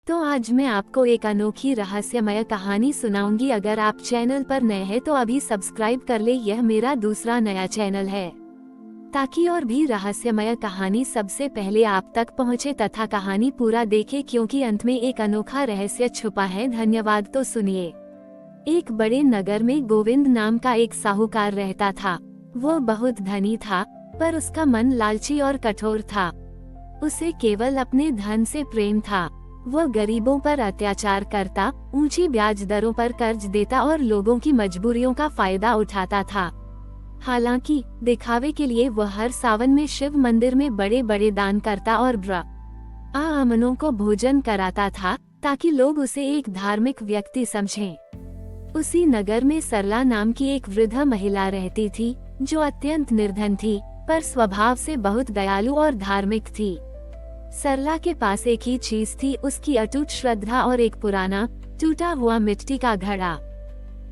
तो आज मैं आपको एक अनोखी रहस्यमय कहानी सुनाऊंगी। अगर आप चैनल पर नए हैं तो अभी सब्सक्राइब कर ले, यह मेरा दूसरा नया चैनल है ताकि और भी रहस्यमय कहानी सबसे पहले आप तक पहुंचे तथा कहानी पूरा देखे, क्योंकि अंत में एक अनोखा रहस्य छुपा है। धन्यवाद। तो सुनिए। एक बड़े नगर में गोविंद नाम का एक साहूकार रहता था। वो बहुत धनी था, पर उसका मन लालची और कठोर था। उसे केवल अपने धन से प्रेम था। वो गरीबों पर अत्याचार करता, ऊंची ब्याज दरों पर कर्ज देता और लोगों की मजबूरियों का फायदा उठाता था। हालांकि दिखावे के लिए वह हर सावन में शिव मंदिर में बड़े बड़े दान करता और ब्राह्मणों को भोजन कराता था, ताकि लोग उसे एक धार्मिक व्यक्ति समझें। उसी नगर में सरला नाम की एक वृद्ध महिला रहती थी, जो अत्यंत निर्धन थी, पर स्वभाव से बहुत दयालु और धार्मिक थी। सरला के पास एक ही चीज थी, उसकी अटूट श्रद्धा और एक पुराना टूटा हुआ मिट्टी का घड़ा।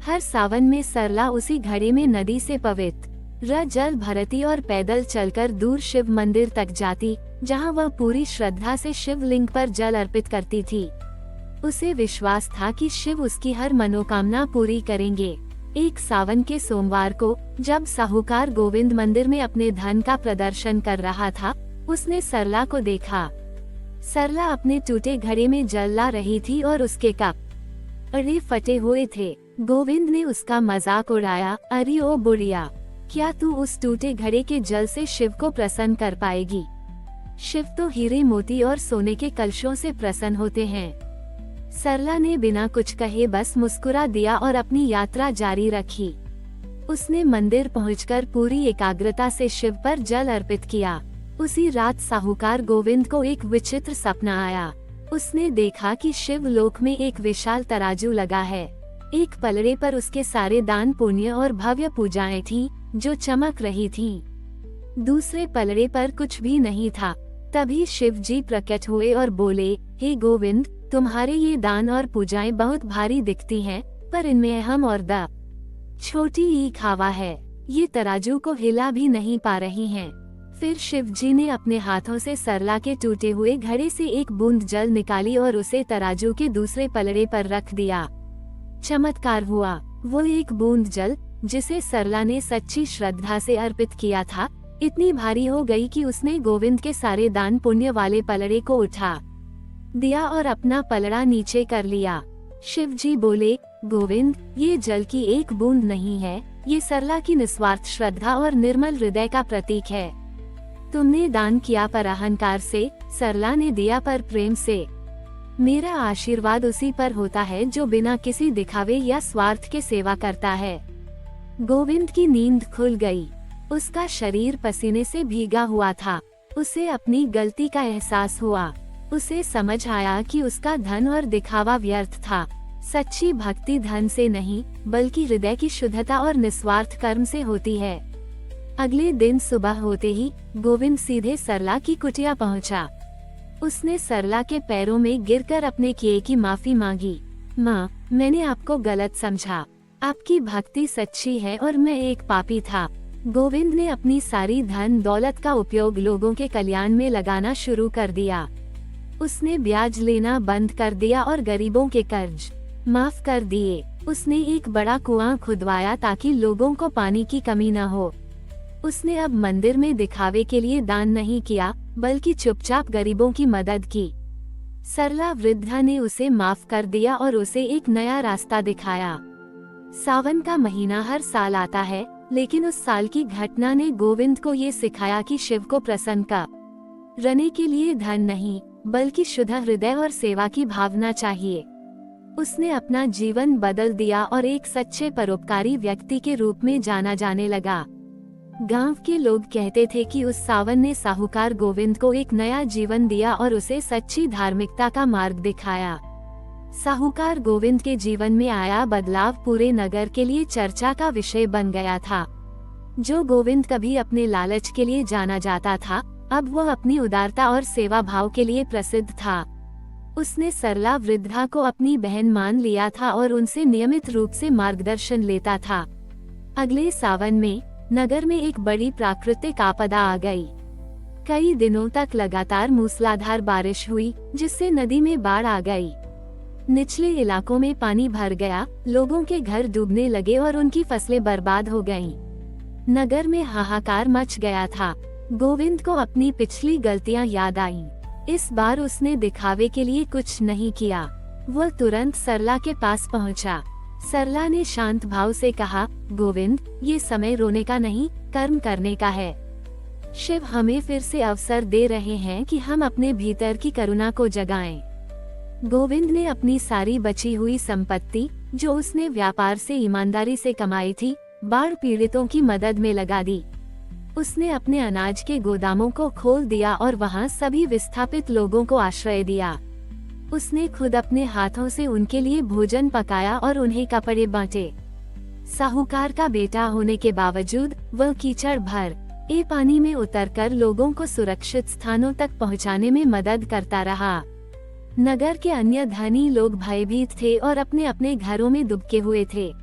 हर सावन में सरला उसी घड़े में नदी से पवित्र जल भरती और पैदल चलकर दूर शिव मंदिर तक जाती, जहां वह पूरी श्रद्धा से शिवलिंग पर जल अर्पित करती थी। उसे विश्वास था कि शिव उसकी हर मनोकामना पूरी करेंगे। एक सावन के सोमवार को, जब साहूकार गोविंद मंदिर में अपने धन का प्रदर्शन कर रहा था, उसने सरला को देखा। सरला अपने टूटे घड़े में जल ला रही थी और उसके कप अरे फटे हुए थे। गोविंद ने उसका मजाक उड़ाया, अरे ओ बुढ़िया, क्या तू उस टूटे घड़े के जल से शिव को प्रसन्न कर पाएगी? शिव तो हीरे मोती और सोने के कलशों से प्रसन्न होते हैं। सरला ने बिना कुछ कहे बस मुस्कुरा दिया और अपनी यात्रा जारी रखी। उसने मंदिर पहुंचकर पूरी एकाग्रता से शिव पर जल अर्पित किया। उसी रात साहूकार गोविंद को एक विचित्र सपना आया। उसने देखा कि शिव लोक में एक विशाल तराजू लगा है। एक पलड़े पर उसके सारे दान पुण्य और भव्य पूजाएं थीं, जो चमक रही थीं। दूसरे पलड़े पर कुछ भी नहीं था। तभी शिव जी प्रकट हुए और बोले, हे गोविंद, तुम्हारे ये दान और पूजाएं बहुत भारी दिखती हैं, पर इनमें अहम और छोटी ईख हवा है। ये तराजू को हिला भी नहीं पा रही हैं। फिर शिव जी ने अपने हाथों से सरला के टूटे हुए घड़े से एक बूंद जल निकाली और उसे तराजू के दूसरे पलड़े पर रख दिया। चमत्कार हुआ। वो एक बूंद जल, जिसे सरला ने सच्ची श्रद्धा से अर्पित किया था, इतनी भारी हो गई कि उसने गोविंद के सारे दान पुण्य वाले पलड़े को उठा दिया और अपना पलड़ा नीचे कर लिया। शिव जी बोले, गोविंद, ये जल की एक बूंद नहीं है, ये सरला की निस्वार्थ श्रद्धा और निर्मल हृदय का प्रतीक है। तुमने दान किया पर अहंकार से, सरला ने दिया पर प्रेम से। मेरा आशीर्वाद उसी पर होता है जो बिना किसी दिखावे या स्वार्थ के सेवा करता है। गोविंद की नींद खुल गई। उसका शरीर पसीने से भीगा हुआ था। उसे अपनी गलती का एहसास हुआ। उसे समझ आया कि उसका धन और दिखावा व्यर्थ था। सच्ची भक्ति धन से नहीं, बल्कि हृदय की शुद्धता और निस्वार्थ कर्म से होती है। अगले दिन सुबह होते ही गोविंद सीधे सरला की कुटिया पहुंचा। उसने सरला के पैरों में गिरकर अपने किए की माफी मांगी। माँ, मैंने आपको गलत समझा। आपकी भक्ति सच्ची है और मैं एक पापी था। गोविंद ने अपनी सारी धन दौलत का उपयोग लोगों के कल्याण में लगाना शुरू कर दिया। उसने ब्याज लेना बंद कर दिया और गरीबों के कर्ज माफ कर दिए। उसने एक बड़ा कुआं खुदवाया ताकि लोगों को पानी की कमी न हो। उसने अब मंदिर में दिखावे के लिए दान नहीं किया, बल्कि चुपचाप गरीबों की मदद की। सरला वृद्धा ने उसे माफ कर दिया और उसे एक नया रास्ता दिखाया। सावन का महीना हर साल आता है, लेकिन उस साल की घटना ने गोविंद को ये सिखाया कि शिव को प्रसन्न करने के लिए धन नहीं, बल्कि शुद्ध हृदय और सेवा की भावना चाहिए। उसने अपना जीवन बदल दिया और एक सच्चे परोपकारी व्यक्ति के रूप में जाना जाने लगा। गांव के लोग कहते थे कि उस सावन ने साहूकार गोविंद को एक नया जीवन दिया और उसे सच्ची धार्मिकता का मार्ग दिखाया। साहूकार गोविंद के जीवन में आया बदलाव पूरे नगर के लिए चर्चा का विषय बन गया था। जो गोविंद कभी अपने लालच के लिए जाना जाता था, अब वह अपनी उदारता और सेवा भाव के लिए प्रसिद्ध था। उसने सरला वृद्धा को अपनी बहन मान लिया था और उनसे नियमित रूप से मार्गदर्शन लेता था। अगले सावन में नगर में एक बड़ी प्राकृतिक आपदा आ गई। कई दिनों तक लगातार मूसलाधार बारिश हुई, जिससे नदी में बाढ़ आ गई। निचले इलाकों में पानी भर गया, लोगों के घर डूबने लगे और उनकी फसलें बर्बाद हो गईं। नगर में हाहाकार मच गया था। गोविंद को अपनी पिछली गलतियां याद आईं। इस बार उसने दिखावे के लिए कुछ नहीं किया। वह तुरंत सरला के पास पहुंचा। सरला ने शांत भाव से कहा, गोविंद, ये समय रोने का नहीं, कर्म करने का है। शिव हमें फिर से अवसर दे रहे हैं कि हम अपने भीतर की करुणा को जगाएं। गोविंद ने अपनी सारी बची हुई संपत्ति, जो उसने व्यापार से ईमानदारी से कमाई थी, बाढ़ पीड़ितों की मदद में लगा दी। उसने अपने अनाज के गोदामों को खोल दिया और वहां सभी विस्थापित लोगों को आश्रय दिया। उसने खुद अपने हाथों से उनके लिए भोजन पकाया और उन्हें कपड़े बांटे। साहूकार का बेटा होने के बावजूद वह कीचड़ भर पानी में उतरकर लोगों को सुरक्षित स्थानों तक पहुंचाने में मदद करता रहा। नगर के अन्य धनी लोग भयभीत थे और अपने अपने घरों में दुबके हुए थे।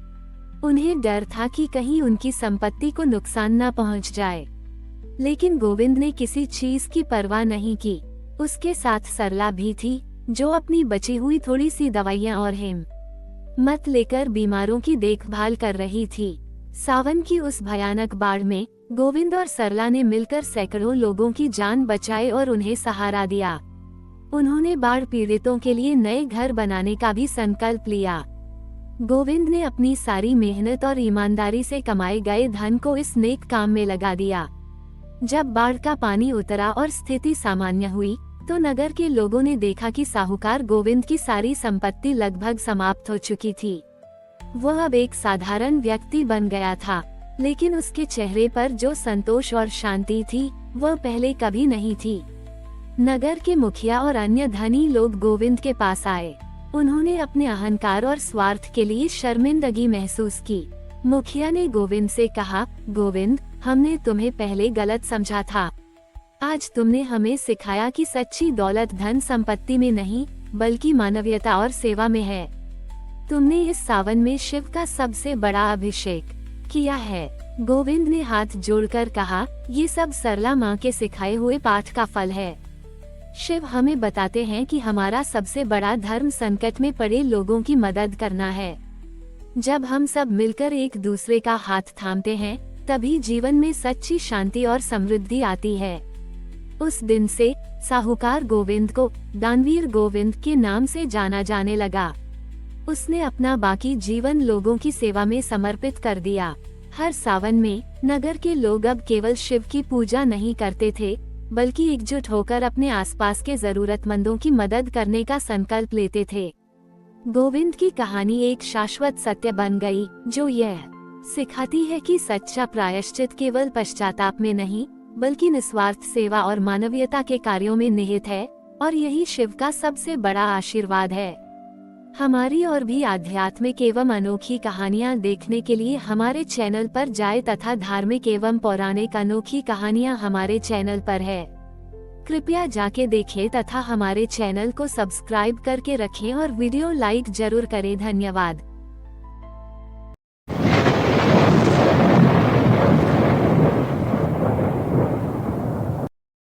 उन्हें डर था कि कहीं उनकी संपत्ति को नुकसान न पहुंच जाए। लेकिन गोविंद ने किसी चीज की परवाह नहीं की। उसके साथ सरला भी थी, जो अपनी बची हुई थोड़ी सी दवाइयां और हिम्मत लेकर बीमारों की देखभाल कर रही थी। सावन की उस भयानक बाढ़ में गोविंद और सरला ने मिलकर सैकड़ों लोगों की जान बचाई और उन्हें सहारा दिया। उन्होंने बाढ़ पीड़ितों के लिए नए घर बनाने का भी संकल्प लिया। गोविंद ने अपनी सारी मेहनत और ईमानदारी से कमाए गए धन को इस नेक काम में लगा दिया। जब बाढ़ का पानी उतरा और स्थिति सामान्य हुई, तो नगर के लोगों ने देखा कि साहूकार गोविंद की सारी संपत्ति लगभग समाप्त हो चुकी थी। वह अब एक साधारण व्यक्ति बन गया था, लेकिन उसके चेहरे पर जो संतोष और शांति थी, वह पहले कभी नहीं थी। नगर के मुखिया और अन्य धनी लोग गोविंद के पास आए। उन्होंने अपने अहंकार और स्वार्थ के लिए शर्मिंदगी महसूस की। मुखिया ने गोविंद से कहा, गोविंद, हमने तुम्हें पहले गलत समझा था। आज तुमने हमें सिखाया कि सच्ची दौलत धन संपत्ति में नहीं, बल्कि मानवीयता और सेवा में है। तुमने इस सावन में शिव का सबसे बड़ा अभिषेक किया है। गोविंद ने हाथ जोड़कर कहा, ये सब सरला माँ के सिखाए हुए पाठ का फल है। शिव हमें बताते हैं कि हमारा सबसे बड़ा धर्म संकट में पड़े लोगों की मदद करना है। जब हम सब मिलकर एक दूसरे का हाथ थामते हैं, तभी जीवन में सच्ची शांति और समृद्धि आती है। उस दिन से साहूकार गोविंद को दानवीर गोविंद के नाम से जाना जाने लगा। उसने अपना बाकी जीवन लोगों की सेवा में समर्पित कर दिया। हर सावन में नगर के लोग अब केवल शिव की पूजा नहीं करते थे, बल्कि एकजुट होकर अपने आसपास के जरूरतमंदों की मदद करने का संकल्प लेते थे। गोविंद की कहानी एक शाश्वत सत्य बन गई, जो यह सिखाती है कि सच्चा प्रायश्चित केवल पश्चाताप में नहीं, बल्कि निस्वार्थ सेवा और मानवीयता के कार्यों में निहित है, और यही शिव का सबसे बड़ा आशीर्वाद है। हमारी और भी आध्यात्मिक एवं अनोखी कहानियाँ देखने के लिए हमारे चैनल पर जाएं तथा धार्मिक एवं पौराणिक अनोखी कहानियाँ हमारे चैनल पर है। कृपया जाके देखें तथा हमारे चैनल को सब्सक्राइब करके रखें और वीडियो लाइक जरूर करें। धन्यवाद।